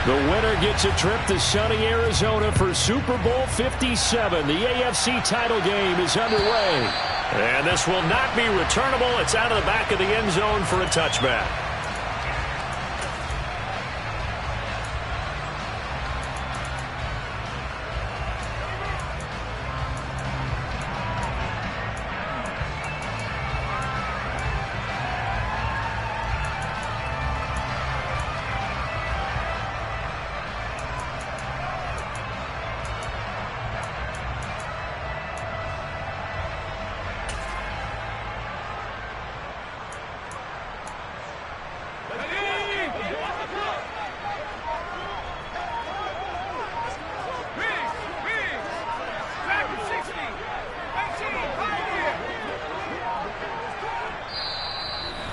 The winner gets a trip to sunny Arizona for Super Bowl 57. The AFC title game is underway. And this will not be returnable. It's out of the back of the end zone for a touchback.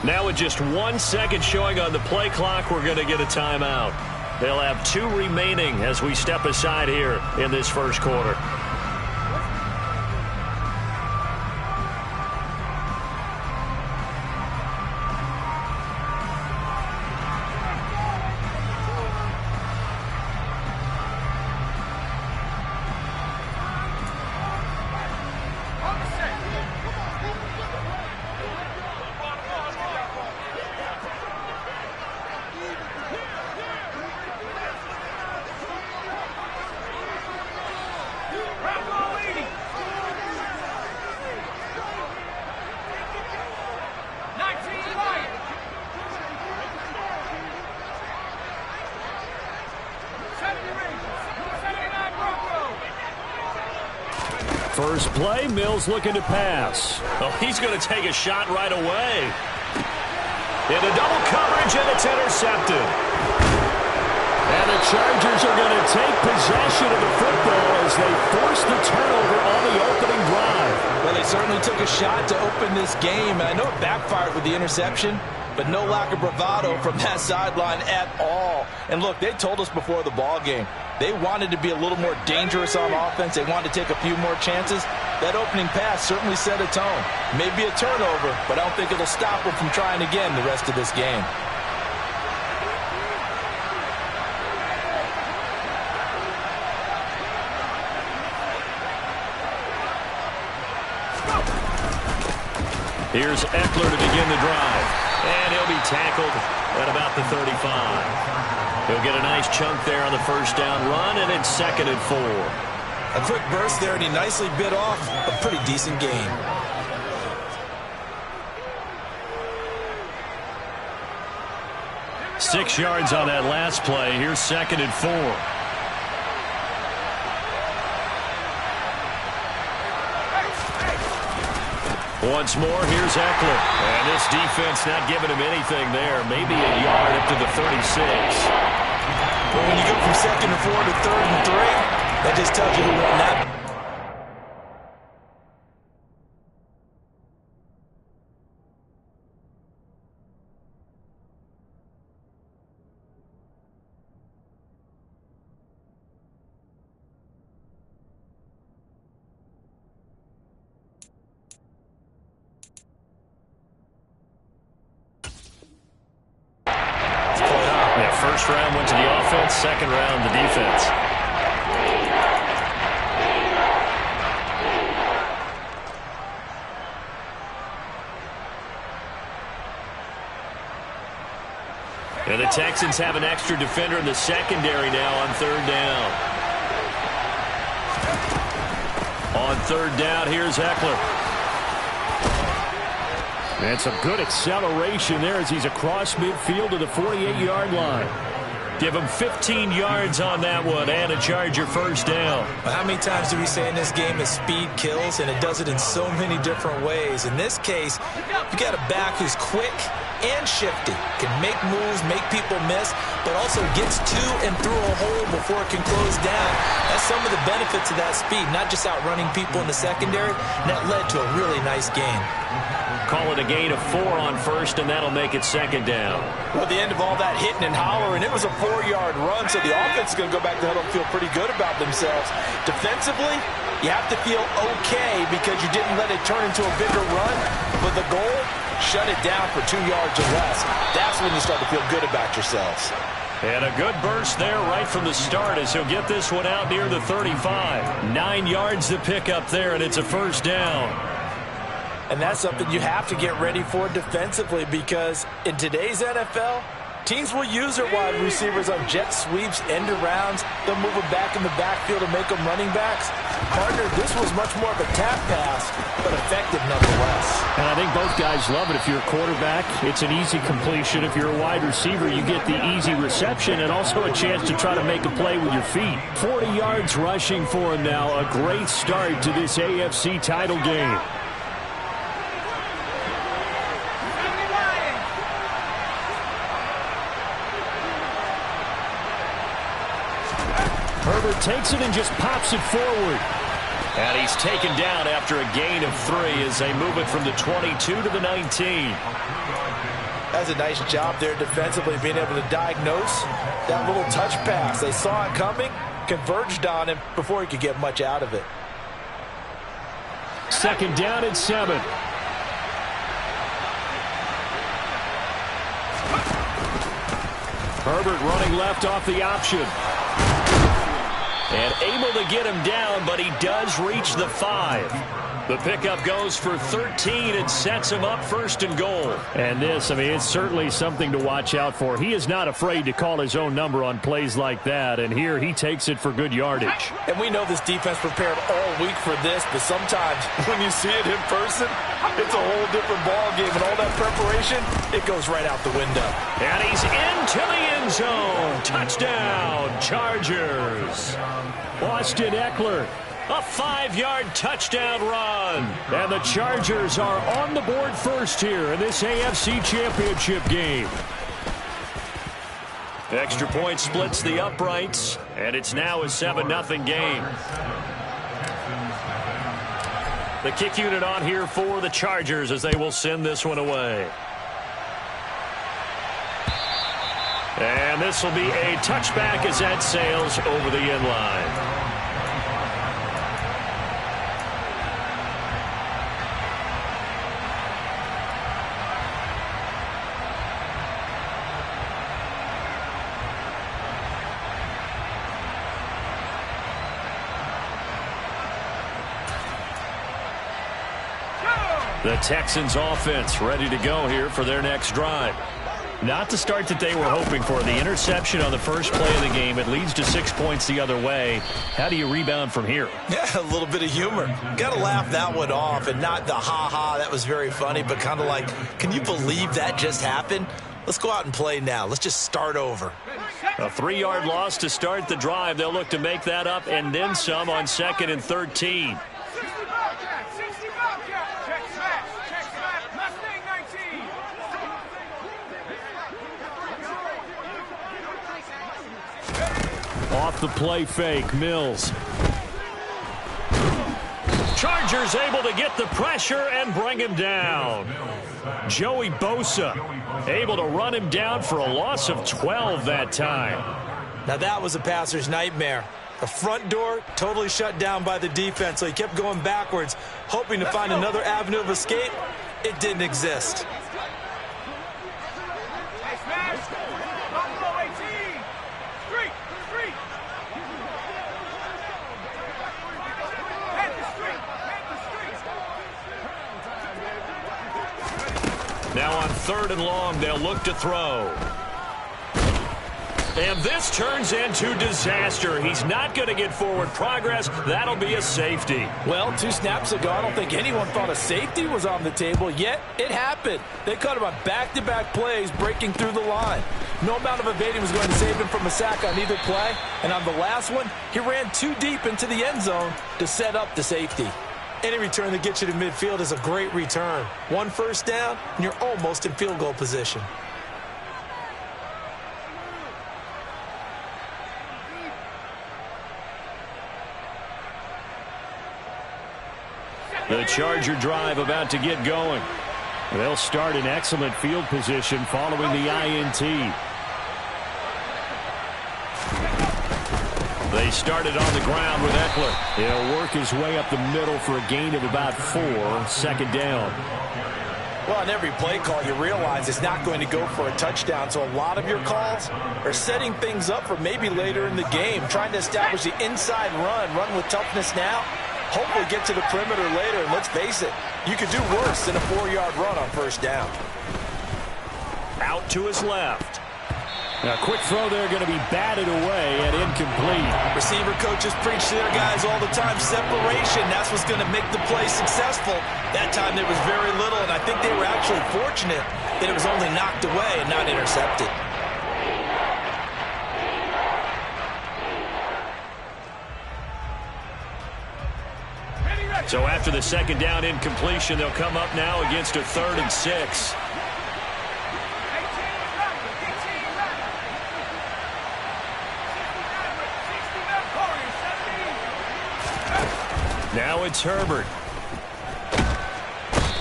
Now with just 1 second showing on the play clock, we're going to get a timeout. They'll have 2 remaining as we step aside here in this first quarter. First play, Mills looking to pass. Oh, he's going to take a shot right away. Into double coverage, and it's intercepted. And the Chargers are going to take possession of the football as they force the turnover on the opening drive. Well, they certainly took a shot to open this game, and I know it backfired with the interception, but no lack of bravado from that sideline at all. And look, they told us before the ball game, they wanted to be a little more dangerous on offense. They wanted to take a few more chances. That opening pass certainly set a tone. Maybe a turnover, but I don't think it'll stop them from trying again the rest of this game. Here's Eckler to begin the drive. And he'll be tackled at about the 35. He'll get a nice chunk there on the first down run, and it's 2nd and 4. A quick burst there, and he nicely bit off a pretty decent gain. Six yards on that last play. Here's 2nd and 4. Once more, here's Eckler. And this defense not giving him anything there. Maybe a yard up to the 36. But when you go from 2nd and 4 to 3rd and 3, that just tells you who won that. First round went to the offense, second round the defense. And the Texans have an extra defender in the secondary now on 3rd down. On 3rd down, here's Eckler. And some good acceleration there as he's across midfield to the 48-yard line. Give him 15 yards on that one and a Charger first down. Well, how many times do we say in this game that speed kills, and it does it in so many different ways? In this case, you got a back who's quick and shifty, can make moves, make people miss, but also gets to and through a hole before it can close down. That's some of the benefits of that speed, not just outrunning people in the secondary, and that led to a really nice game. Call it a gain of 4 on first, and that'll make it 2nd down. Well, the end of all that hitting and hollering, it was a 4-yard run, so the offense is going to go back to the huddle and feel pretty good about themselves. Defensively, you have to feel okay because you didn't let it turn into a bigger run, but the goal, shut it down for 2 yards or less. That's when you start to feel good about yourselves. And a good burst there right from the start as he'll get this one out near the 35. 9 yards to pick up there, and it's a first down. And that's something you have to get ready for defensively, because in today's NFL, teams will use their wide receivers on jet sweeps, end arounds. They'll move them back in the backfield and make them running backs. Partner, this was much more of a tap pass, but effective nonetheless. And I think both guys love it. If you're a quarterback, it's an easy completion. If you're a wide receiver, you get the easy reception and also a chance to try to make a play with your feet. 40 yards rushing for him now. A great start to this AFC title game. Herbert takes it and just pops it forward. And he's taken down after a gain of 3 as they move it from the 22 to the 19. That's a nice job there defensively, being able to diagnose that little touch pass. They saw it coming, converged on him before he could get much out of it. Second down and 7. Herbert running left off the option. And able to get him down, but he does reach the 5. The pickup goes for 13 and sets him up first and goal. And this, I mean, it's certainly something to watch out for. He is not afraid to call his own number on plays like that, and here he takes it for good yardage. And we know this defense prepared all week for this, but sometimes when you see it in person, it's a whole different ball game, and all that preparation, it goes right out the window. And he's into the end zone. Touchdown, Chargers. Austin Eckler, a 5-yard touchdown run. And the Chargers are on the board first here in this AFC Championship game. Extra point splits the uprights, and it's now a 7-0 game. The kick unit on here for the Chargers as they will send this one away. And this will be a touchback as that sails over the end line. The Texans offense ready to go here for their next drive. Not the start that they were hoping for. The interception on the first play of the game. It leads to 6 points the other way. How do you rebound from here? Yeah, a little bit of humor. Got to laugh that one off, and not the ha-ha, that was very funny, but kind of like, can you believe that just happened? Let's go out and play now. Let's just start over. A 3-yard loss to start the drive. They'll look to make that up and then some on 2nd and 13. Off the play fake, Mills. Chargers able to get the pressure and bring him down. Joey Bosa able to run him down for a loss of 12 that time. Now that was a passer's nightmare. The front door totally shut down by the defense, so he kept going backwards, hoping to find another avenue of escape. It didn't exist. Now on 3rd and long, they'll look to throw. And this turns into disaster. He's not going to get forward progress. That'll be a safety. Well, 2 snaps ago, I don't think anyone thought a safety was on the table, yet it happened. They caught him on back-to-back plays breaking through the line. No amount of evading was going to save him from a sack on either play. And on the last one, he ran too deep into the end zone to set up the safety. Any return that gets you to midfield is a great return. 1 first down, and you're almost in field goal position. The Charger drive about to get going. They'll start in excellent field position following the INT. They started on the ground with Eckler. He'll work his way up the middle for a gain of about 4. 2nd down. Well, on every play call, you realize it's not going to go for a touchdown. So a lot of your calls are setting things up for maybe later in the game, trying to establish the inside run with toughness now, hopefully get to the perimeter later. And let's face it, you could do worse than a 4-yard run on first down. Out to his left. Now, quick throw there, going to be batted away and incomplete. Receiver coaches preach to their guys all the time. Separation, that's what's going to make the play successful. That time there was very little, and I think they were actually fortunate that it was only knocked away and not intercepted. So after the second down incompletion, they'll come up now against a 3rd and 6. Now it's Herbert.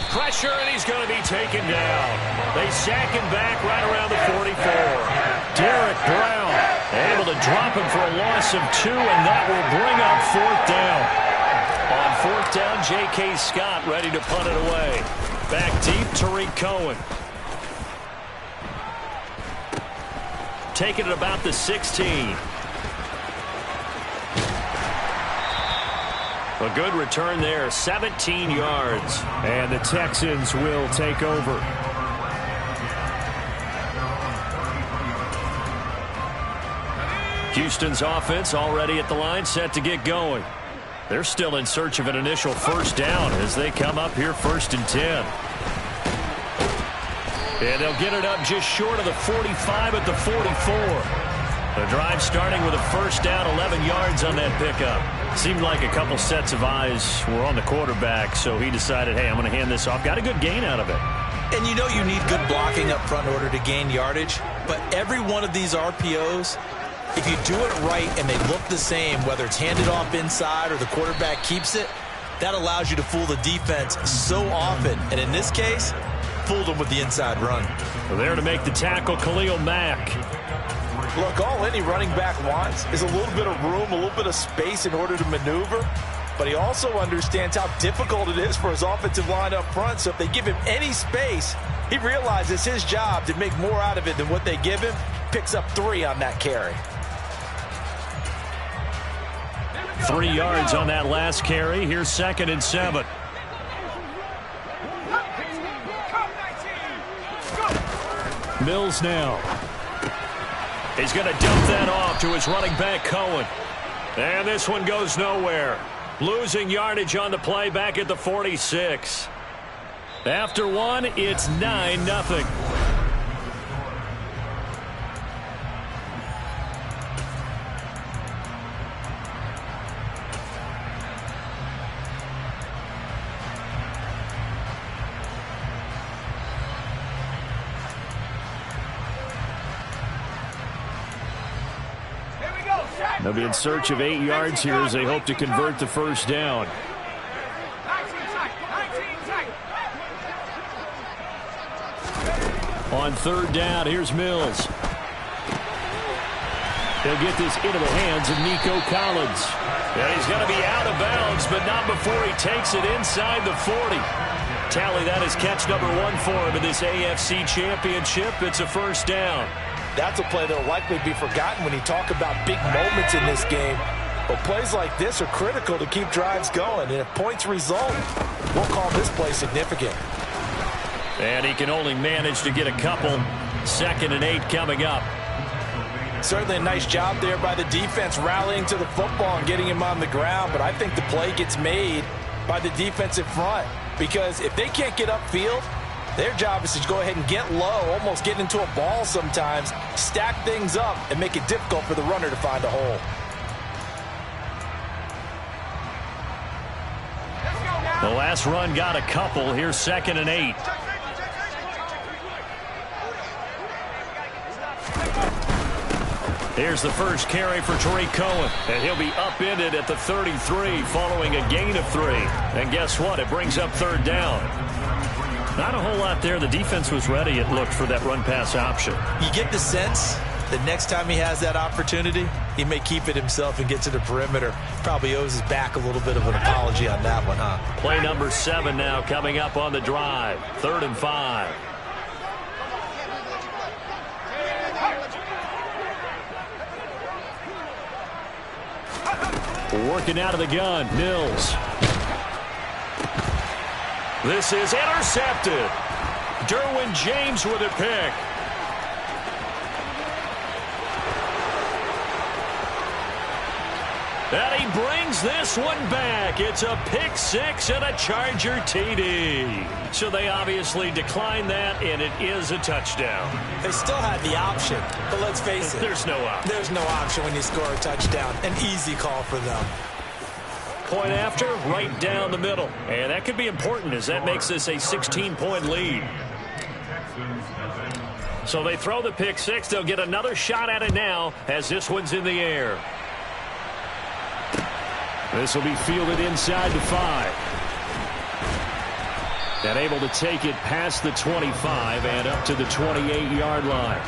Pressure, and he's going to be taken down. They sack him back right around the 44. Derek Brown able to drop him for a loss of 2, and that will bring up 4th down. On 4th down, J.K. Scott ready to punt it away. Back deep, Tariq Cohen. Taking it about the 16. A good return there, 17 yards. And the Texans will take over. Houston's offense already at the line, set to get going. They're still in search of an initial first down as they come up here 1st and 10. And they'll get it up just short of the 45 at the 44. The drive starting with a first down, 11 yards on that pickup. Seemed like a couple sets of eyes were on the quarterback, so he decided, hey, I'm going to hand this off. Got a good gain out of it. And you know you need good blocking up front in order to gain yardage, but every one of these RPOs, if you do it right and they look the same, whether it's handed off inside or the quarterback keeps it, that allows you to fool the defense so often. And in this case, fooled them with the inside run. Well, there to make the tackle, Khalil Mack. Look, all any running back wants is a little bit of room, a little bit of space in order to maneuver. But he also understands how difficult it is for his offensive line up front. So if they give him any space, he realizes his job to make more out of it than what they give him. Picks up 3 on that carry. 3 yards on that last carry. Here's 2nd and 7. Mills now. He's going to dump that off to his running back, Cohen. And this one goes nowhere. Losing yardage on the play back at the 46. After one, it's 9-0. They'll be in search of 8 yards here as they hope to convert the first down. On 3rd down, here's Mills. He'll get this into the hands of Nico Collins. Yeah, he's going to be out of bounds, but not before he takes it inside the 40. Tally, that is catch number 1 for him in this AFC Championship. It's a first down. That's a play that will likely be forgotten when you talk about big moments in this game. But plays like this are critical to keep drives going. And if points result, we'll call this play significant. And he can only manage to get a couple. 2nd and 8 coming up. Certainly a nice job there by the defense rallying to the football and getting him on the ground. But I think the play gets made by the defensive front. Because if they can't get upfield, their job is to go ahead and get low, almost get into a ball sometimes, stack things up, and make it difficult for the runner to find a hole. The last run got a couple. Here's 2nd and 8. Here's the first carry for Tariq Cohen. And he'll be upended at the 33 following a gain of 3. And guess what? It brings up 3rd down. Not a whole lot there. The defense was ready, it looked, for that run-pass option. You get the sense The next time he has that opportunity, he may keep it himself and get to the perimeter. Probably owes his back a little bit of an apology on that one, huh? Play number 7 now coming up on the drive. 3rd and 5. Working out of the gun, Mills. This is intercepted. Derwin James with a pick. And he brings this one back. It's a pick 6 and a Charger TD. So they obviously declined that, and it is a touchdown. They still had the option, but let's face it. There's no option. There's no option when you score a touchdown. An easy call for them. Point after, right down the middle. And that could be important as that makes this a 16-point lead. So they throw the pick 6. They'll get another shot at it now as this one's in the air. This will be fielded inside the 5. And able to take it past the 25 and up to the 28-yard line.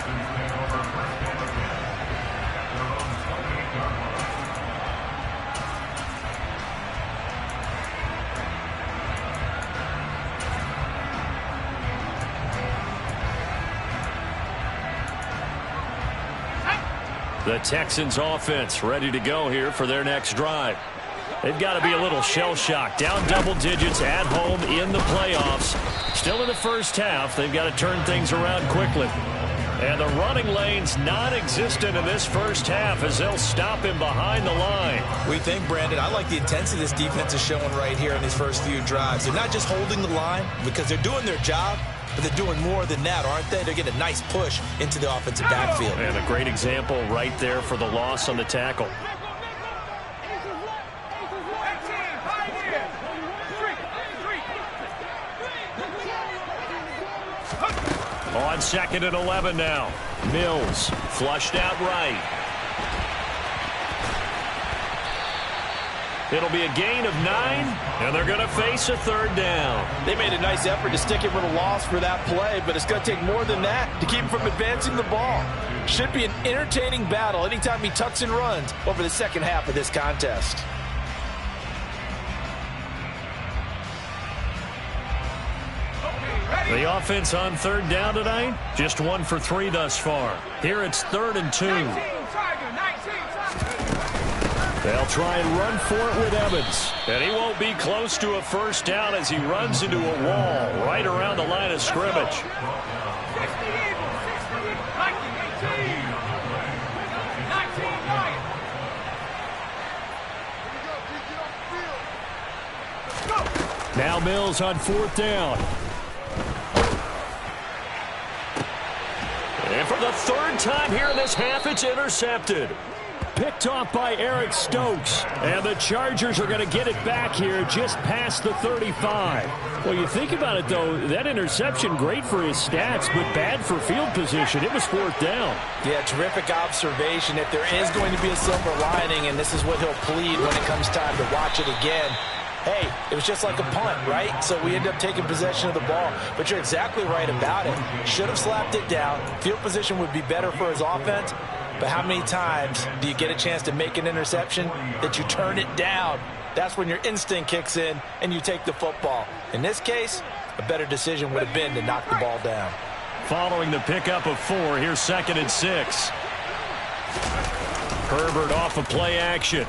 The Texans offense ready to go here for their next drive. They've got to be a little shell-shocked. Down double digits at home in the playoffs. Still in the first half. They've got to turn things around quickly. And the running lane's non-existent in this first half as they'll stop him behind the line. We think, Brandon, I like the intensity this defense is showing right here in these first few drives. They're not just holding the line because they're doing their job, but they're doing more than that, aren't they? They're getting a nice push into the offensive backfield. And a great example right there for the loss on the tackle. On 2nd and 11 now. Mills flushed out right. It'll be a gain of 9, and they're going to face a 3rd down. They made a nice effort to stick him with a loss for that play, but it's going to take more than that to keep him from advancing the ball. Should be an entertaining battle anytime he tucks and runs over the second half of this contest. The offense on 3rd down tonight, just 1 for 3 thus far. Here it's 3rd and 2. They'll try and run for it with Evans. And he won't be close to a first down as he runs into a wall right around the line of scrimmage. Now Mills on 4th down. And for the 3rd time here in this half, it's intercepted. Picked off by Eric Stokes. And the Chargers are going to get it back here just past the 35. Well, you think about it, though, that interception, great for his stats, but bad for field position. It was 4th down. Yeah, terrific observation. If there is going to be a silver lining, and this is what he'll plead when it comes time to watch it again, hey, it was just like a punt, right? So we end up taking possession of the ball. But you're exactly right about it. Should have slapped it down. Field position would be better for his offense. But how many times do you get a chance to make an interception that you turn it down? That's when your instinct kicks in and you take the football. In this case, a better decision would have been to knock the ball down. Following the pickup of 4, here's 2nd and 6. Herbert off of play action.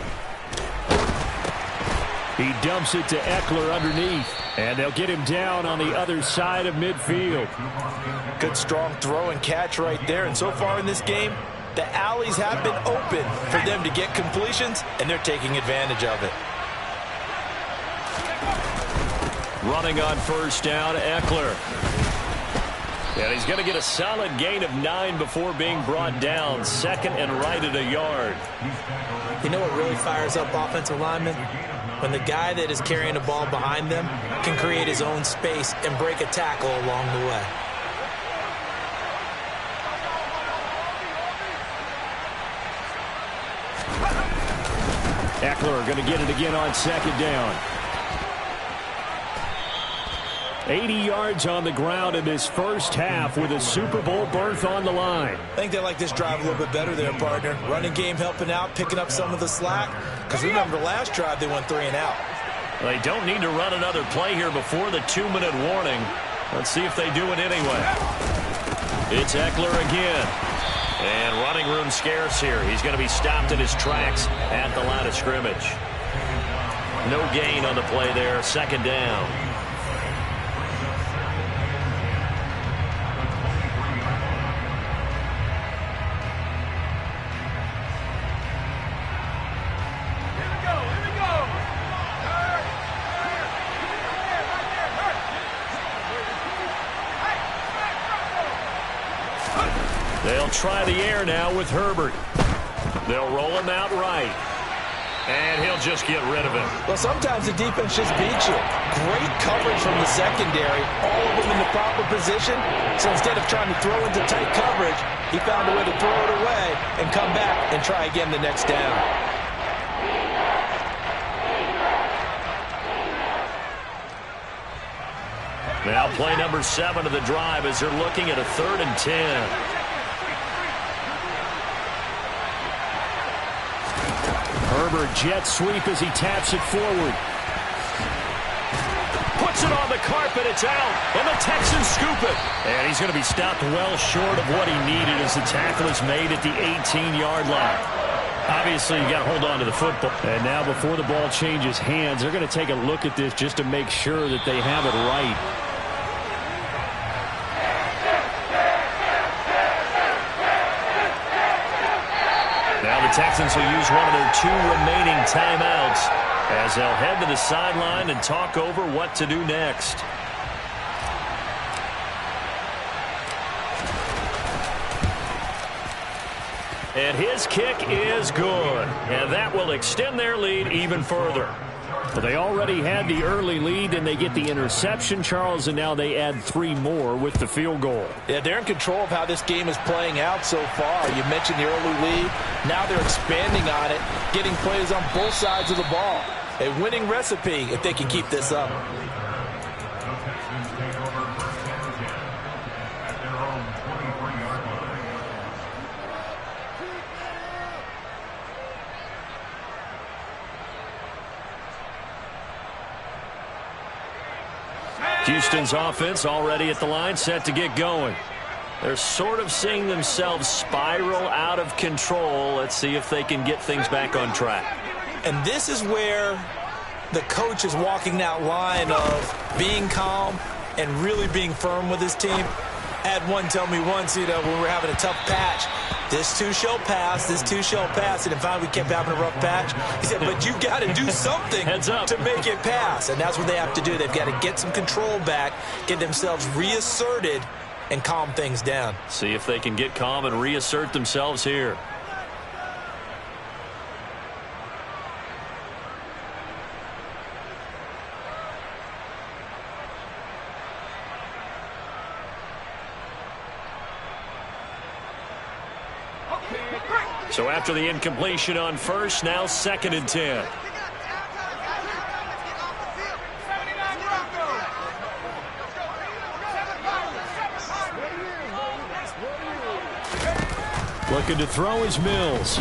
He dumps it to Eckler underneath, and they'll get him down on the other side of midfield. Good strong throw and catch right there. And so far in this game, the alleys have been open for them to get completions, and they're taking advantage of it. Running on 1st down, Eckler. And he's going to get a solid gain of 9 before being brought down. 2nd and right at a yard. You know what really fires up offensive linemen? When the guy that is carrying the ball behind them can create his own space and break a tackle along the way. Eckler going to get it again on 2nd down. 80 yards on the ground in this first half with a Super Bowl berth on the line. I think they like this drive a little bit better there, partner. Running game helping out, picking up some of the slack. Because remember, the last drive they went 3 and out. They don't need to run another play here before the 2-minute warning. Let's see if they do it anyway. It's Eckler again. And running room scarce here. He's going to be stopped in his tracks at the line of scrimmage. No gain on the play there. 2nd down. They'll try the air now with Herbert. They'll roll him out right. And he'll just get rid of it. Well, sometimes the defense just beats you. Great coverage from the secondary. All of them in the proper position. So instead of trying to throw into tight coverage, he found a way to throw it away and come back and try again the next down. Now play number 7 of the drive as they're looking at a 3rd and 10. Herbert jet sweep as he taps it forward. Puts it on the carpet. It's out. And the Texans scoop it. And he's going to be stopped well short of what he needed as the tackle is made at the 18-yard line. Obviously, you got to hold on to the football. And now before the ball changes hands, they're going to take a look at this just to make sure that they have it right. Texans will use one of their 2 remaining timeouts as they'll head to the sideline and talk over what to do next. And his kick is good, and that will extend their lead even further. Well, they already had the early lead, and they get the interception, Charles, and now they add 3 more with the field goal. Yeah, they're in control of how this game is playing out so far. You mentioned the early lead. Now they're expanding on it, getting plays on both sides of the ball. A winning recipe if they can keep this up. Houston's offense already at the line, set to get going. They're sort of seeing themselves spiral out of control. Let's see if they can get things back on track. And this is where the coach is walking that line of being calm and really being firm with his team. I had one tell me once, when we were having a tough patch, this too shall pass, this too shall pass. And finally we kept having a rough patch. He said, but you got to do something to make it pass. And that's what they have to do. They've got to get some control back, get themselves reasserted, and calm things down. See if they can get calm and reassert themselves here. So after the incompletion on first, now 2nd and 10. Looking to throw is Mills.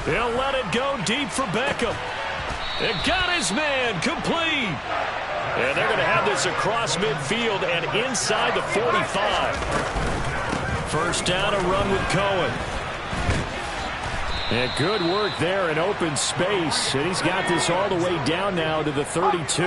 He'll let it go deep for Beckham. It got his man complete. And they're going to have this across midfield and inside the 45. First down, a run with Cohen. And good work there in open space. And he's got this all the way down now to the 32.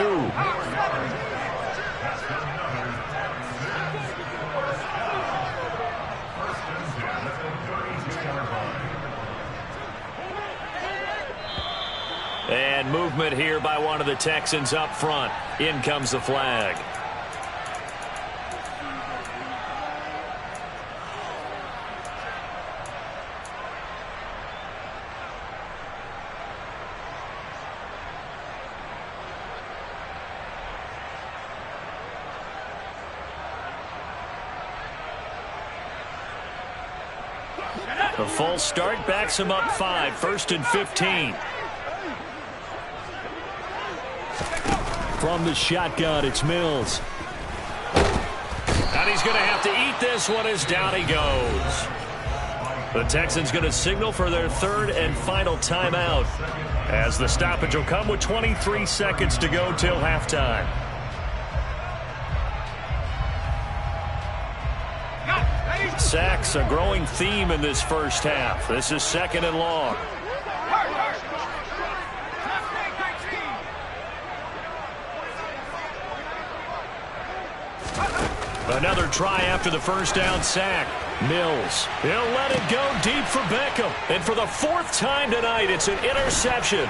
And movement here by one of the Texans up front. In comes the flag. A full start backs him up 5, 1st and 15. From the shotgun, it's Mills. And he's going to have to eat this one as down he goes. The Texans going to signal for their third and final timeout, as the stoppage will come with 23 seconds to go till halftime. Sacks, a growing theme in this first half. This is 2nd and long. Another try after the first down sack. Mills, he'll let it go deep for Beckham. And for the 4th time tonight, it's an interception.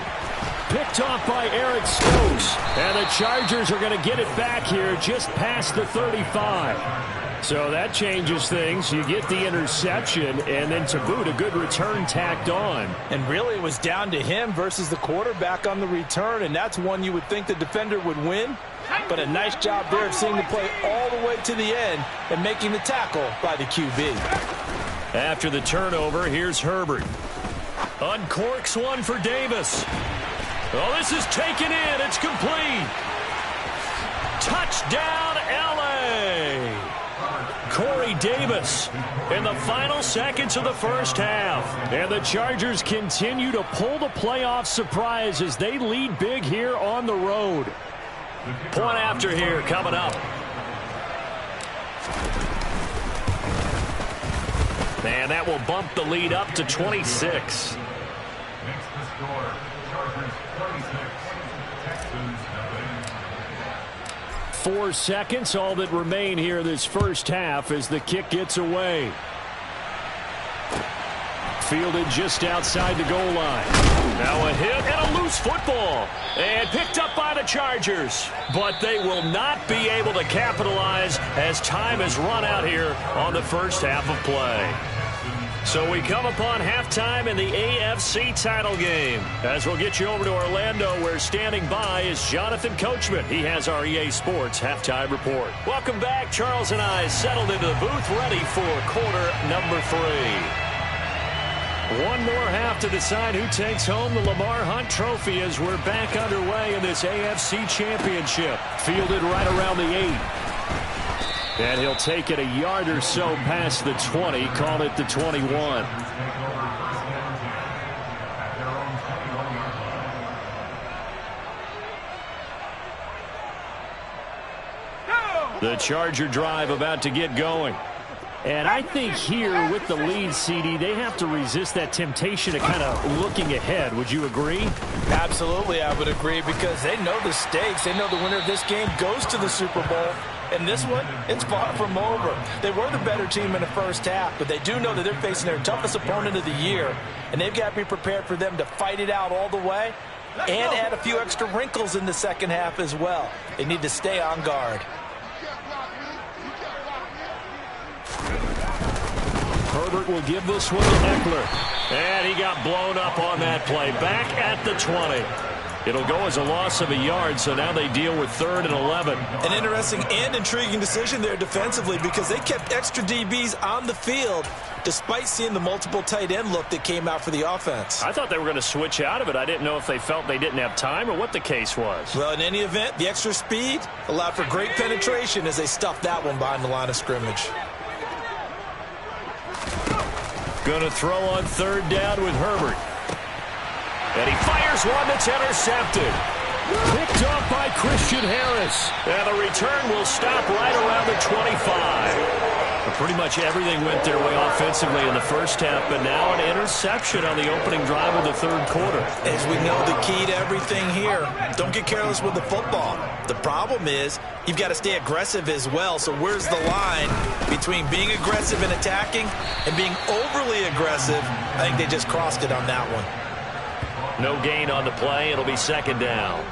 Picked off by Eric Stokes. And the Chargers are going to get it back here just past the 35. So that changes things. You get the interception, and then to boot, a good return tacked on. And really, it was down to him versus the quarterback on the return, and that's one you would think the defender would win. But a nice job there of seeing the play all the way to the end and making the tackle by the QB. After the turnover, here's Herbert. Uncorks one for Davis. Oh, this is taken in. It's complete. Touchdown, L.A. Corey Davis in the final seconds of the first half. And the Chargers continue to pull the playoff surprise as they lead big here on the road. Point after here coming up. And that will bump the lead up to 26. Next to score, Chargers 26, Texans nothing. 4 seconds, all that remain here this first half as the kick gets away. Fielded just outside the goal line. Now a hit and a loose football. And picked up by the Chargers. But they will not be able to capitalize as time has run out here on the first half of play. So we come upon halftime in the AFC title game. As we'll get you over to Orlando, where standing by is Jonathan Coachman. He has our EA Sports halftime report. Welcome back. Charles and I settled into the booth, ready for quarter number 3. One more half to decide who takes home the Lamar Hunt Trophy as we're back underway in this AFC Championship. Fielded right around the 8. And he'll take it a yard or so past the 20, call it the 21. The Charger drive about to get going. And I think here with the lead, CD, they have to resist that temptation of kind of looking ahead. Would you agree? Absolutely, I would agree, because they know the stakes. They know the winner of this game goes to the Super Bowl. And this one, it's far from over. They were the better team in the first half, but they do know that they're facing their toughest opponent of the year, and they've got to be prepared for them to fight it out all the way and add a few extra wrinkles in the second half as well. They need to stay on guard. Herbert will give this one to Eckler. And he got blown up on that play. Back at the 20. It'll go as a loss of a yard, so now they deal with 3rd and 11. An interesting and intriguing decision there defensively, because they kept extra DBs on the field despite seeing the multiple tight end look that came out for the offense. I thought they were going to switch out of it. I didn't know if they felt they didn't have time or what the case was. Well, in any event, the extra speed allowed for great penetration as they stuffed that one behind the line of scrimmage. Going to throw on 3rd down with Herbert. And he fires one that's intercepted. Picked off by Christian Harris. And the return will stop right around the 25. But pretty much everything went their way offensively in the first half, but now an interception on the opening drive of the 3rd quarter. As we know, the key to everything here, don't get careless with the football. The problem is you've got to stay aggressive as well. So where's the line between being aggressive and attacking and being overly aggressive? I think they just crossed it on that one. No gain on the play. It'll be 2nd down.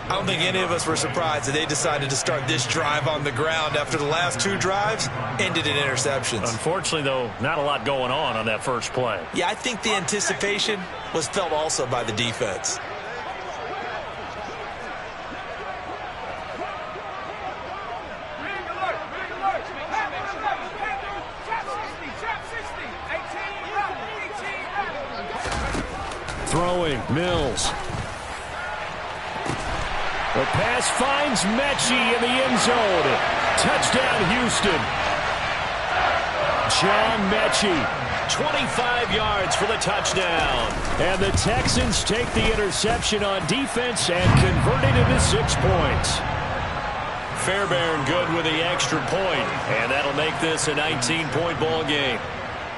I don't think any of us were surprised that they decided to start this drive on the ground after the last 2 drives ended in interceptions. Unfortunately, though, not a lot going on that first play. Yeah, I think the anticipation was felt also by the defense. Throwing, Mills. The pass finds Mechie in the end zone. Touchdown, Houston. John Mechie. 25 yards for the touchdown. And the Texans take the interception on defense and convert it into 6 points. Fairbairn good with the extra point, and that'll make this a 19-point ball game.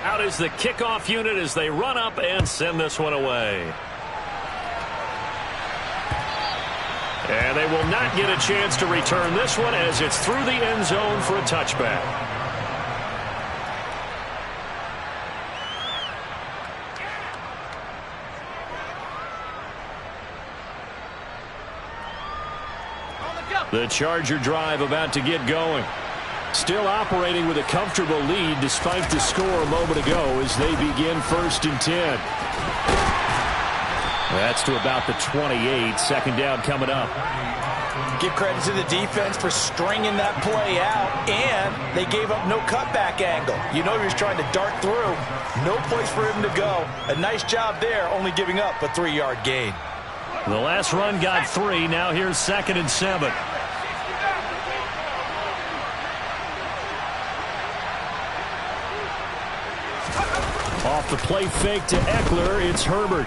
Out is the kickoff unit as they run up and send this one away. And they will not get a chance to return this one as it's through the end zone for a touchback. The Charger drive about to get going. Still operating with a comfortable lead despite the score a moment ago as they begin 1st and 10. That's to about the 28. Second down coming up. Give credit to the defense for stringing that play out, and they gave up no cutback angle. You know he was trying to dart through. No place for him to go. A nice job there, only giving up a 3-yard gain. The last run got 3. Now here's 2nd and 7. Off the play fake to Eckler, it's Herbert.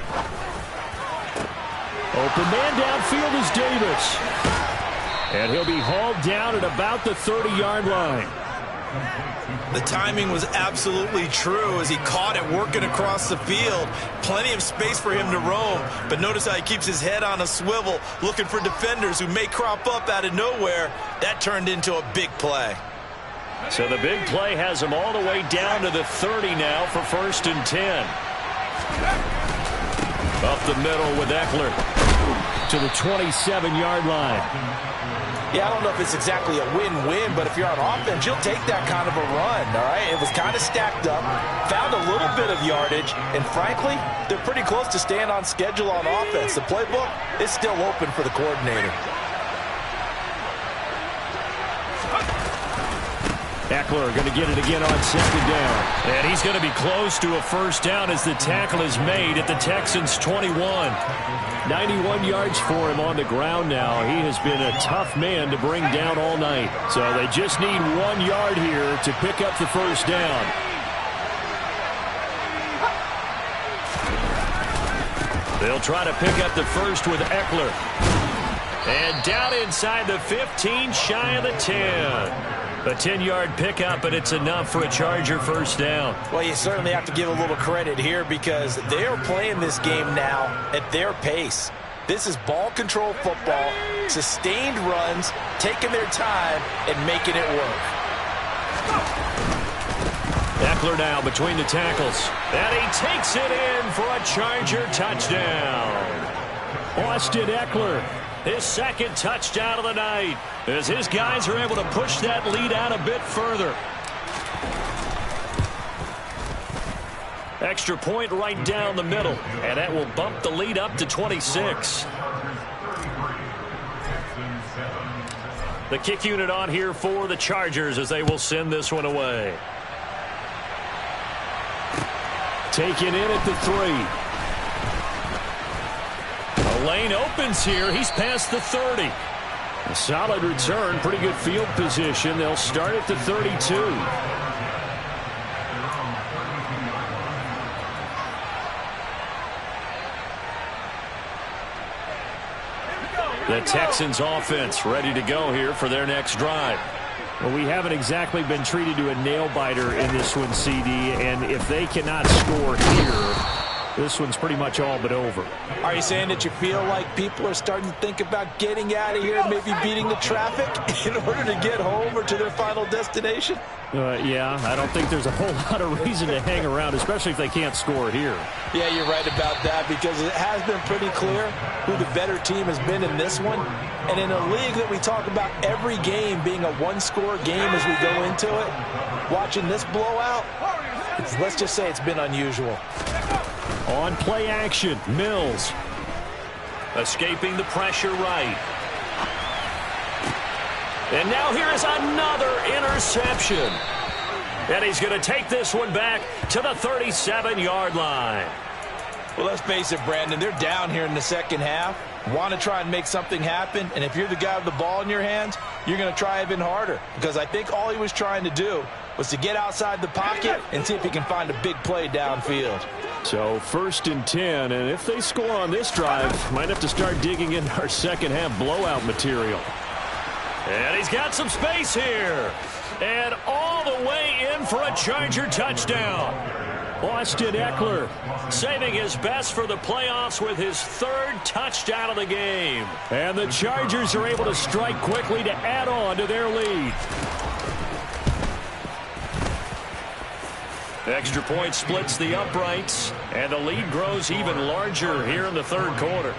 Open man downfield is Davis. And he'll be hauled down at about the 30-yard line. The timing was absolutely true as he caught it working across the field. Plenty of space for him to roam, but notice how he keeps his head on a swivel looking for defenders who may crop up out of nowhere. That turned into a big play. So the big play has him all the way down to the 30 now for 1st and 10. Up the middle with Eckler to the 27-yard line. Yeah, I don't know if it's exactly a win-win, but if you're on offense, you'll take that kind of a run, all right? It was kind of stacked up, found a little bit of yardage, and frankly, they're pretty close to staying on schedule on offense. The playbook is still open for the coordinator. Eckler going to get it again on 2nd down. And he's going to be close to a 1st down as the tackle is made at the Texans' 21. 91 yards for him on the ground now. He has been a tough man to bring down all night. So they just need 1 yard here to pick up the 1st down. They'll try to pick up the 1st with Eckler. And down inside the 15, shy of the 10. A 10-yard pickup, and it's enough for a Charger 1st down. Well, you certainly have to give a little credit here because they are playing this game now at their pace. This is ball control football, sustained runs, taking their time, and making it work. Eckler now between the tackles. And he takes it in for a Charger touchdown. Austin Eckler, his 2nd touchdown of the night, as his guys are able to push that lead out a bit further. Extra point right down the middle, and that will bump the lead up to 26. The kick unit on here for the Chargers as they will send this one away. Taken in at the 3. The lane opens here. He's past the 30. A solid return. Pretty good field position. They'll start at the 32. The Texans offense ready to go here for their next drive. Well, we haven't exactly been treated to a nail-biter in this one, CD, and if they cannot score here, this one's pretty much all but over. Are you saying that you feel like people are starting to think about getting out of here, maybe beating the traffic in order to get home or to their final destination? Yeah, I don't think there's a whole lot of reason to hang around, especially if they can't score here. Yeah, you're right about that because it has been pretty clear who the better team has been in this one. And in a league that we talk about every game being a one-score game as we go into it, watching this blowout, let's just say it's been unusual. On play action, Mills. Escaping the pressure right. And now here is another interception. And he's going to take this one back to the 37-yard line. Well, let's face it, Brandon, they're down here in the second half. Want to try and make something happen, and if you're the guy with the ball in your hands, you're going to try even harder because I think all he was trying to do was to get outside the pocket and see if he can find a big play downfield. So 1st and 10, and if they score on this drive, might have to start digging in our second half blowout material. And he's got some space here. And all the way in for a Charger touchdown. Austin Ekeler saving his best for the playoffs with his 3rd touchdown of the game. And the Chargers are able to strike quickly to add on to their lead. Extra point splits the uprights, and the lead grows even larger here in the 3rd quarter.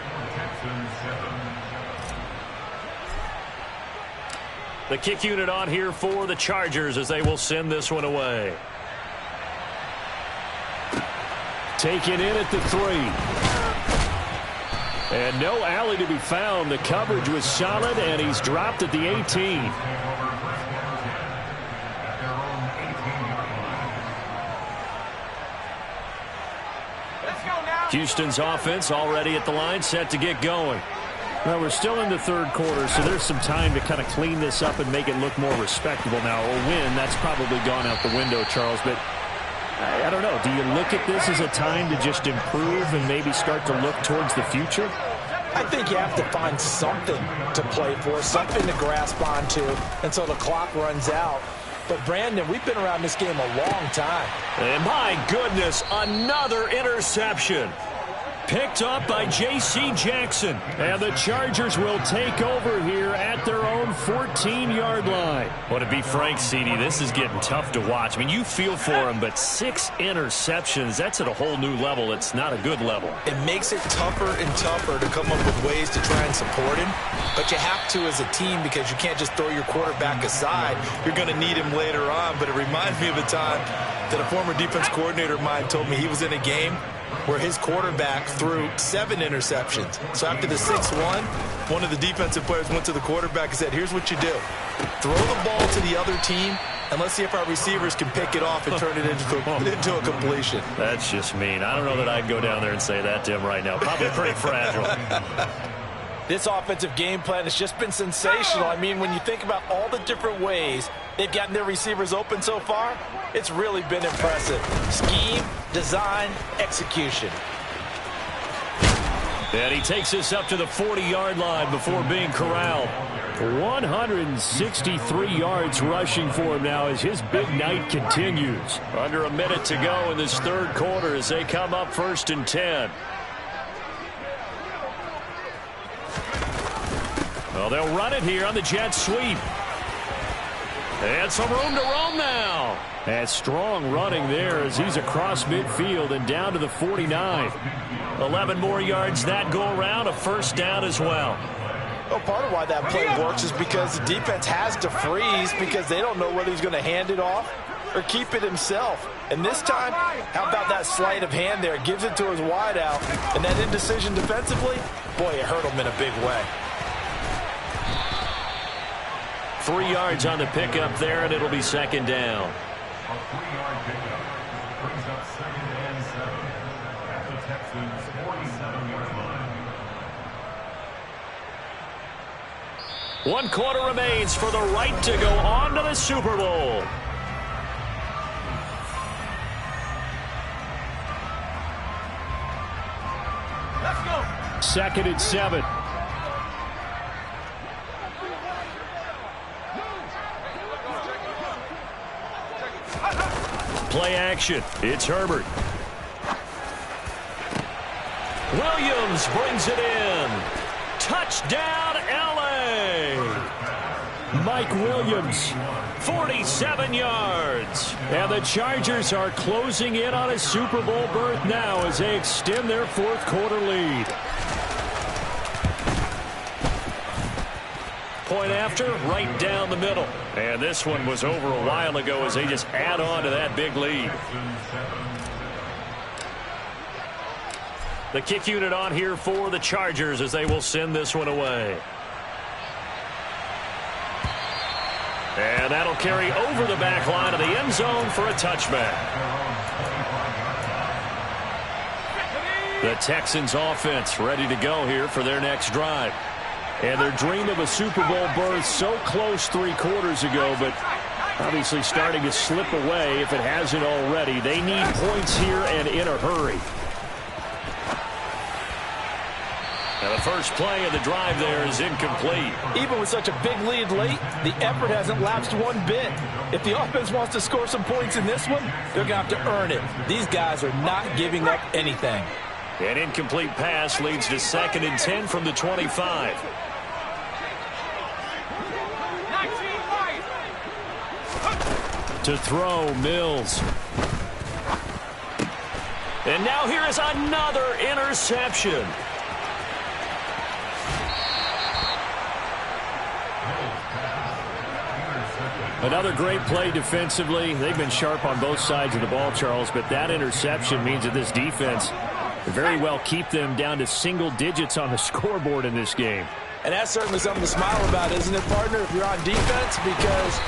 The kick unit on here for the Chargers as they will send this one away. Taken in at the 3. And no alley to be found. The coverage was solid, and he's dropped at the 18. Houston's offense already at the line, set to get going. Well, we're still in the 3rd quarter, so there's some time to kind of clean this up and make it look more respectable. Now, a win, that's probably gone out the window, Charles, but I don't know. Do you look at this as a time to just improve and maybe start to look towards the future? I think you have to find something to play for, something to grasp onto until the clock runs out. But, Brandon, we've been around this game a long time. And my goodness, another interception. Picked up by J.C. Jackson. And the Chargers will take over here at their own 14-yard line. Well, to be frank, CD, this is getting tough to watch. I mean, you feel for him, but 6 interceptions, that's at a whole new level. It's not a good level. It makes it tougher and tougher to come up with ways to try and support him. But you have to as a team because you can't just throw your quarterback aside. You're going to need him later on. But it reminds me of a time that a former defense coordinator of mine told me he was in a game where his quarterback threw 7 interceptions. So after the 6-1, one of the defensive players went to the quarterback and said, here's what you do. Throw the ball to the other team, and let's see if our receivers can pick it off and turn it into a completion. That's just mean. I don't know that I'd go down there and say that to him right now. Probably pretty fragile. This offensive game plan has just been sensational. I mean, when you think about all the different ways they've gotten their receivers open so far, it's really been impressive. Scheme, design, execution. And he takes us up to the 40-yard line before being corralled. 163 yards rushing for him now as his big night continues. Under a minute to go in this 3rd quarter as they come up 1st and 10. Well, they'll run it here on the jet sweep. And some room to roam now. And strong running there as he's across midfield and down to the 49. 11 more yards that go around, a 1st down as well. Well, part of why that play works is because the defense has to freeze because they don't know whether he's going to hand it off or keep it himself. And this time, how about that sleight of hand there? Gives it to his wideout. And that indecision defensively, boy, it hurt him in a big way. 3 yards on the pickup there, and it'll be 2nd down. A 3-yard pickup brings up 2nd and 7 at the Texans' 47-yard line. 1 quarter remains for the right to go on to the Super Bowl. Let's go. 2nd and 7. Play action. It's Herbert. Williams brings it in. Touchdown, L.A. Mike Williams, 47 yards. And the Chargers are closing in on a Super Bowl berth now as they extend their 4th quarter lead. Point after, right down the middle. And this one was over a while ago as they just add on to that big lead. The kick unit on here for the Chargers as they will send this one away. And that'll carry over the back line of the end zone for a touchback. The Texans offense ready to go here for their next drive. And their dream of a Super Bowl berth so close 3 quarters ago, but Obviously starting to slip away if it hasn't already. They need points here and in a hurry. Now the first play of the drive there is incomplete. Even with such a big lead late, the effort hasn't lapsed one bit. If the offense wants to score some points in this one, they're going to have to earn it. These guys are not giving up anything. An incomplete pass leads to 2nd and 10 from the 25. To throw, Mills. And now here is another interception. Another great play defensively. They've been sharp on both sides of the ball, Charles, but that interception means that this defense very well keep them down to single digits on the scoreboard in this game. And that's certainly something to smile about, isn't it, partner, if you're on defense? Because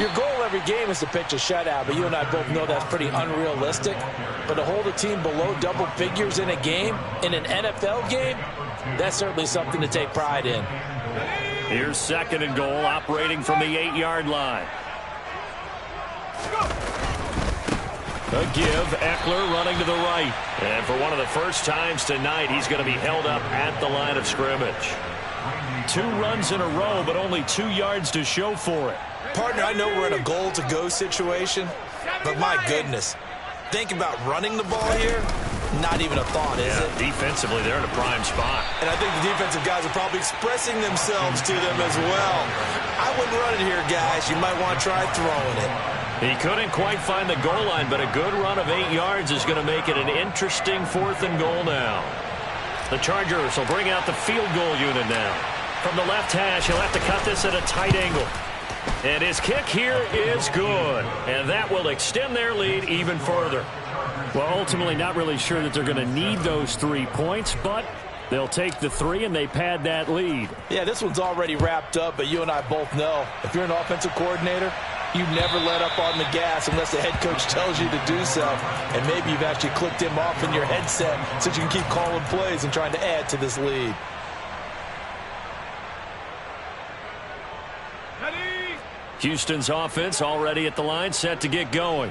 your goal every game is to pitch a shutout, but you and I both know that's pretty unrealistic. But to hold a team below double figures in a game, in an NFL game, that's certainly something to take pride in. Here's 2nd and goal, operating from the 8-yard line. A give, Eckler running to the right. And for one of the first times tonight, he's going to be held up at the line of scrimmage. 2 runs in a row, but only 2 yards to show for it. Partner, I know we're in a goal-to-go situation, but my goodness, think about running the ball here. Not even a thought, is it? Defensively, they're in a prime spot. And I think the defensive guys are probably expressing themselves to them as well. I wouldn't run it here, guys. You might want to try throwing it. He couldn't quite find the goal line, but a good run of 8 yards is going to make it an interesting 4th and goal now. The Chargers will bring out the field goal unit now. From the left hash, he'll have to cut this at a tight angle. And his kick here is good. And that will extend their lead even further. Well, ultimately not really sure that they're going to need those 3 points, but they'll take the 3 and they pad that lead. Yeah, this one's already wrapped up, but you and I both know if you're an offensive coordinator, you never let up on the gas unless the head coach tells you to do so. And maybe you've actually clicked him off in your headset so you can keep calling plays and trying to add to this lead. Houston's offense already at the line, set to get going.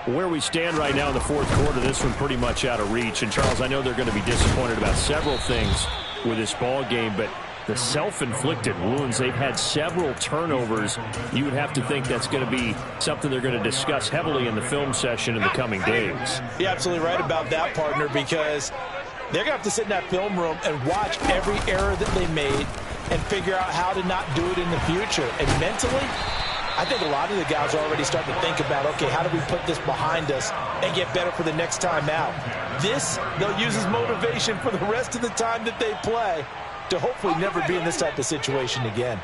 Where we stand right now in the 4th quarter, this one pretty much out of reach. And, Charles, I know they're going to be disappointed about several things with this ball game, but the self-inflicted wounds, they've had several turnovers. You would have to think that's going to be something they're going to discuss heavily in the film session in the coming days. You're absolutely right about that, partner, because they're going to have to sit in that film room and watch every error that they made and figure out how to not do it in the future. And mentally, I think a lot of the guys are already starting to think about, okay, how do we put this behind us and get better for the next time out? This, they'll use as motivation for the rest of the time that they play to hopefully never be in this type of situation again.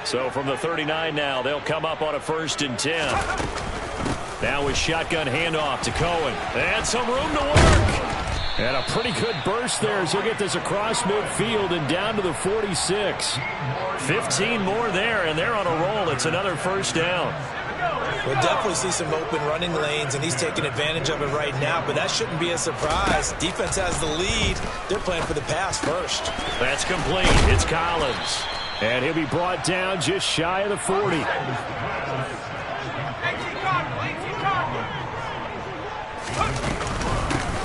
So from the 39 now, they'll come up on a 1st and 10. Now with shotgun handoff to Cohen. And some room to work. And a pretty good burst there as he'll get this across midfield and down to the 46. 15 more there, and they're on a roll. It's another 1st down. We'll definitely see some open running lanes, and he's taking advantage of it right now, but that shouldn't be a surprise. Defense has the lead. They're playing for the pass first. That's complete. It's Collins. And he'll be brought down just shy of the 40.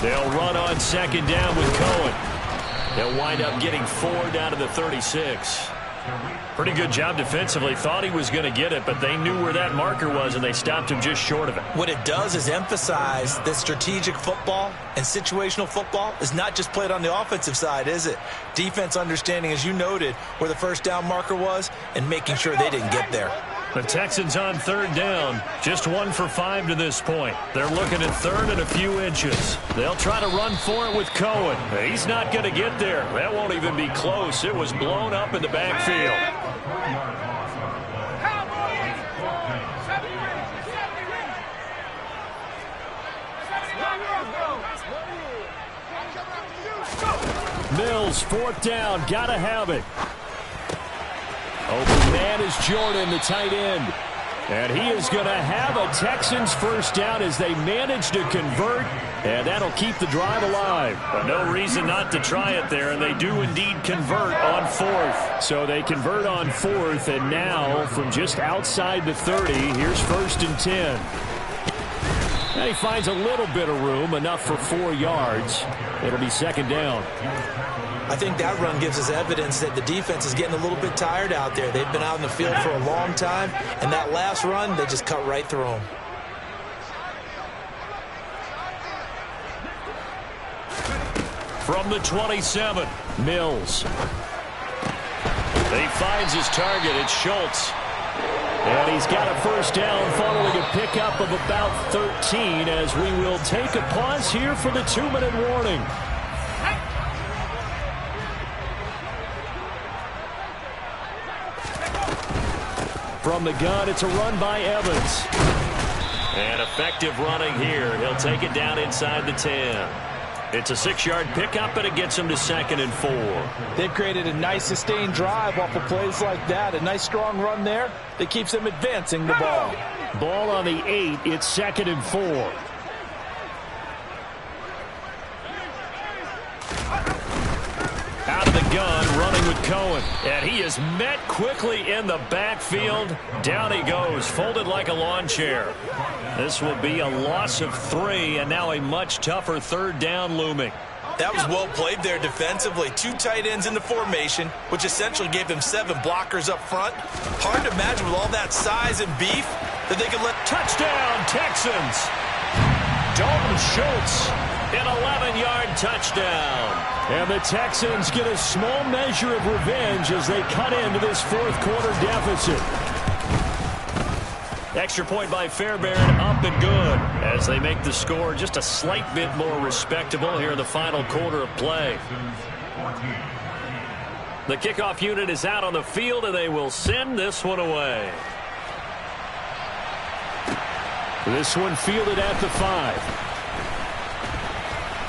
They'll run on 2nd down with Cohen. They'll wind up getting 4 down to the 36. Pretty good job defensively. Thought he was going to get it, but they knew where that marker was, and they stopped him just short of it. What it does is emphasize that strategic football and situational football is not just played on the offensive side, is it? Defense understanding, as you noted, where the 1st down marker was and making sure they didn't get there. The Texans on 3rd down, just 1 for 5 to this point. They're looking at 3rd and a few inches. They'll try to run for it with Cohen. He's not going to get there. That won't even be close. It was blown up in the backfield. Mills, 4th down, gotta have it. Open man is Jordan, the tight end. And he is going to have a Texans 1st down as they manage to convert And that'll keep the drive alive. But no reason not to try it there, and they do indeed convert on 4th. So they convert on 4th, and now from just outside the 30, here's 1st and 10. And he finds a little bit of room, enough for 4 yards. It'll be 2nd down. I think that run gives us evidence that the defense is getting a little bit tired out there. They've been out in the field for a long time, and that last run, they just cut right through them. From the 27, Mills. He finds his target. It's Schultz. And he's got a 1st down following a pickup of about 13 as we will take a pause here for the 2-minute warning. From the gun, it's a run by Evans. And effective running here. He'll take it down inside the 10. It's a 6-yard pickup, and it gets him to 2nd and 4. They've created a nice sustained drive off of plays like that. A nice strong run there that keeps them advancing the ball. Ball on the 8. It's 2nd and 4. Out of the gun, running with Cohen. And he is met quickly in the backfield. Down he goes, folded like a lawn chair. This will be a loss of 3, and now a much tougher 3rd down looming. That was well played there defensively. 2 tight ends in the formation, which essentially gave them 7 blockers up front. Hard to imagine with all that size and beef that they could let... Touchdown, Texans! Dalton Schultz, an 11-yard touchdown. And the Texans get a small measure of revenge as they cut into this 4th quarter deficit. Extra point by Fairbairn, up and good, as they make the score just a slight bit more respectable here in the final quarter of play. The kickoff unit is out on the field, and they will send this one away. This one fielded at the 5.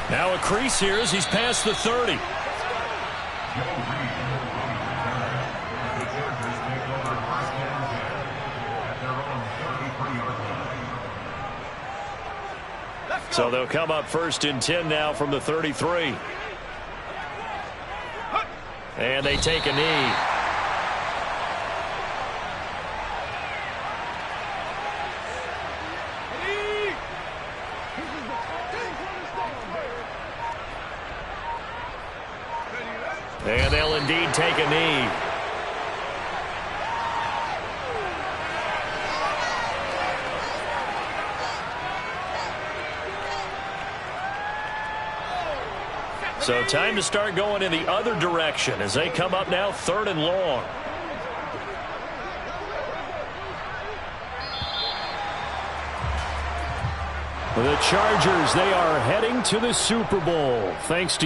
Now a crease here as he's past the 30. So they'll come up 1st and 10 now from the 33. And they take a knee. And they'll indeed take a knee. So time to start going in the other direction as they come up now 3rd and long. The Chargers, they are heading to the Super Bowl. Thanks to you.